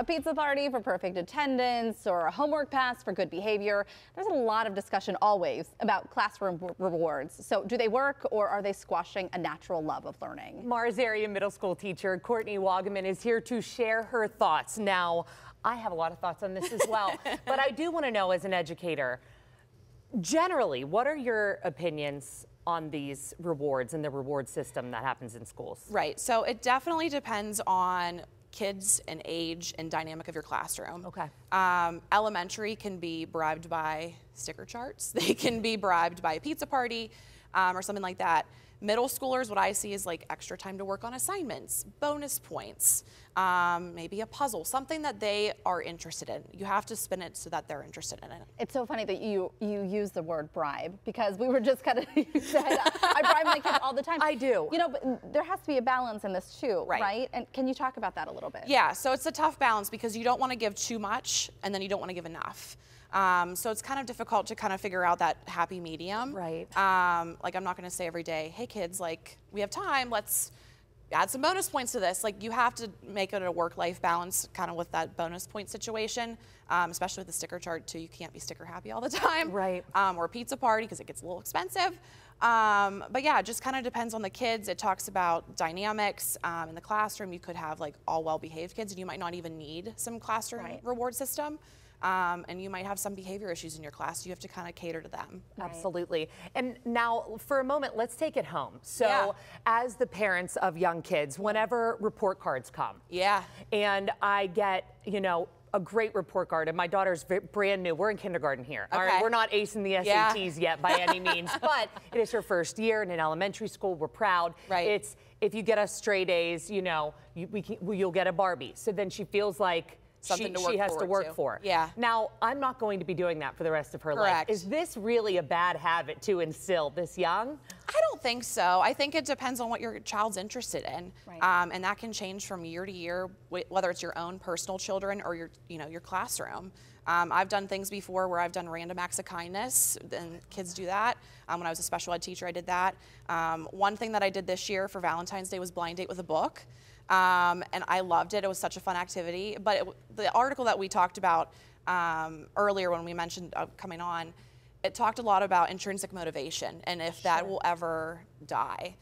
a pizza party for perfect attendance or a homework pass for good behavior. There's a lot of discussion always about classroom rewards. So do they work, or are they squashing a natural love of learning? Mars area middle school teacher Courtney Waugaman is here to share her thoughts. Now, I have a lot of thoughts on this as well, but I do want to know, as an educator, generally, what are your opinions on these rewards and the reward system that happens in schools? Right, so it definitely depends on kids and age and dynamic of your classroom. Okay. Elementary can be bribed by sticker charts. They can be bribed by a pizza party or something like that. Middle schoolers, what I see is like extra time to work on assignments, bonus points, maybe a puzzle, something that they are interested in. You have to spin it so that they're interested in it. It's so funny that you use the word bribe, because we were just kind of, you said, I bribe my kids all the time. I do. You know, but there has to be a balance in this too, right? And can you talk about that a little bit? Yeah, so it's a tough balance because you don't want to give too much and then you don't want to give enough. So it's kind of difficult to kind of figure out that happy medium. Right. Like, I'm not going to say every day, hey kids, like, we have time, let's add some bonus points to this. Like, you have to make it a work-life balance kind of with that bonus point situation, especially with the sticker chart too. You can't be sticker happy all the time. Right. Or a pizza party because it gets a little expensive. But yeah, it just kind of depends on the kids. It talks about dynamics. In the classroom, you could have like all well-behaved kids and you might not even need some classroom reward system. And you might have some behavior issues in your class. You have to kind of cater to them. Absolutely. And now, for a moment, let's take it home. So, as the parents of young kids, whenever report cards come, and I get, you know, a great report card, and my daughter's brand new. We're in kindergarten here. All right, we're not acing the SATs yet by any means, but it is her first year in an elementary school. We're proud. It's, if you get us straight A's, you know, you'll get a Barbie. So then she feels like something she has to work for. Now, I'm not going to be doing that for the rest of her life. Is this really a bad habit to instill this young? I don't think so. I think it depends on what your child's interested in. And that can change from year to year, whether it's your own personal children or your classroom. I've done things before where I've done random acts of kindness, and kids do that. When I was a special ed teacher, I did that. One thing that I did this year for Valentine's Day was blind date with a book. And I loved it. It was such a fun activity. But the article that we talked about earlier when we mentioned coming on, it talked a lot about intrinsic motivation and if that will ever die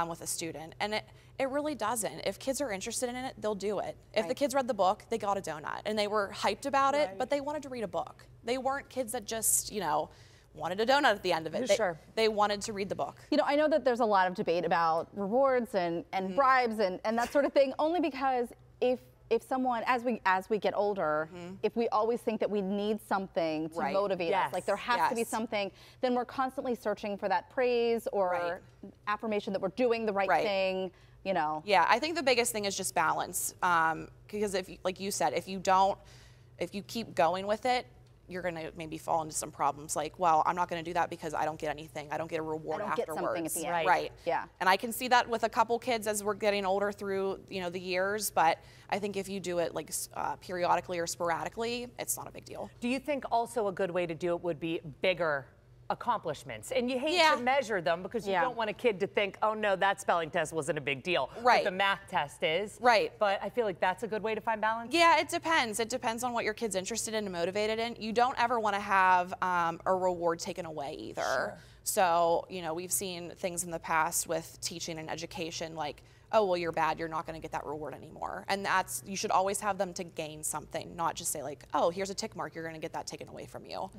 with a student. And it really doesn't. If kids are interested in it, they'll do it. If the kids read the book, they got a donut. And they were hyped about it, but they wanted to read a book. They weren't kids that just, you know, wanted a donut at the end of it. They wanted to read the book. You know, I know that there's a lot of debate about rewards and bribes and that sort of thing, only because if someone, as we get older, if we always think that we need something to motivate us, like there has to be something, then we're constantly searching for that praise or affirmation that we're doing the right thing, you know. Yeah, I think the biggest thing is just balance. Because if, like you said, if you keep going with it, you're going to maybe fall into some problems like, well, I'm not going to do that because I don't get anything. I don't get a reward afterwards. Get something at the end. Right. Yeah. And I can see that with a couple kids as we're getting older through, you know, the years, but I think if you do it like periodically or sporadically, it's not a big deal. Do you think also a good way to do it would be bigger accomplishments? And you hate to measure them because you don't want a kid to think, oh no, that spelling test wasn't a big deal. But the math test is. But I feel like that's a good way to find balance. Yeah, it depends. It depends on what your kid's interested in and motivated in. You don't ever want to have a reward taken away either. So, you know, we've seen things in the past with teaching and education like, oh, well, you're bad, you're not going to get that reward anymore. And you should always have them to gain something, not just say like, oh, here's a tick mark, you're going to get that taken away from you.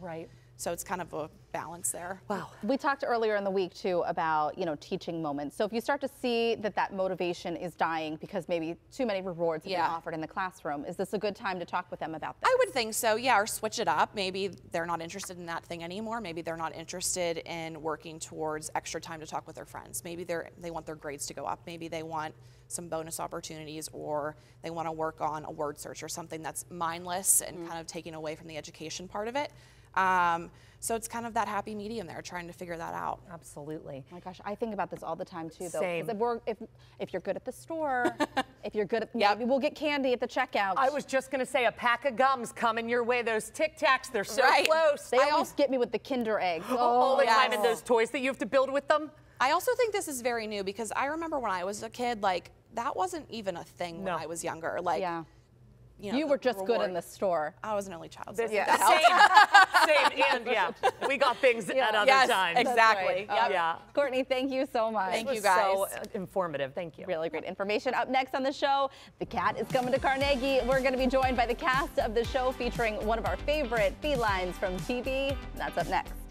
So it's kind of a balance there. Wow. We talked earlier in the week too about, you know, teaching moments. So if you start to see that motivation is dying because maybe too many rewards have been offered in the classroom, is this a good time to talk with them about this? I would think so, yeah, or switch it up. Maybe they're not interested in that thing anymore. Maybe they're not interested in working towards extra time to talk with their friends. Maybe they want their grades to go up. Maybe they want some bonus opportunities, or they want to work on a word search or something that's mindless and kind of taking away from the education part of it. So it's kind of that happy medium there, trying to figure that out. Absolutely. Oh my gosh, I think about this all the time too, though. Same. If you're good at the store, if you're good at, maybe we'll get candy at the checkout. I was just gonna say, a pack of gums coming your way. Those Tic Tacs, they're so close. They always get me with the Kinder eggs. All the time, and those toys that you have to build with them. I also think this is very new because I remember when I was a kid, like that wasn't even a thing when I was younger. Like You were just good in the store. I was an only child. So same, and we got things at other times. Exactly. Right. Yeah. Courtney, thank you so much. Thank you guys. So informative. Thank you. Really great information. Up next on the show, The Cat is Coming to Carnegie. We're going to be joined by the cast of the show featuring one of our favorite felines from TV. That's up next.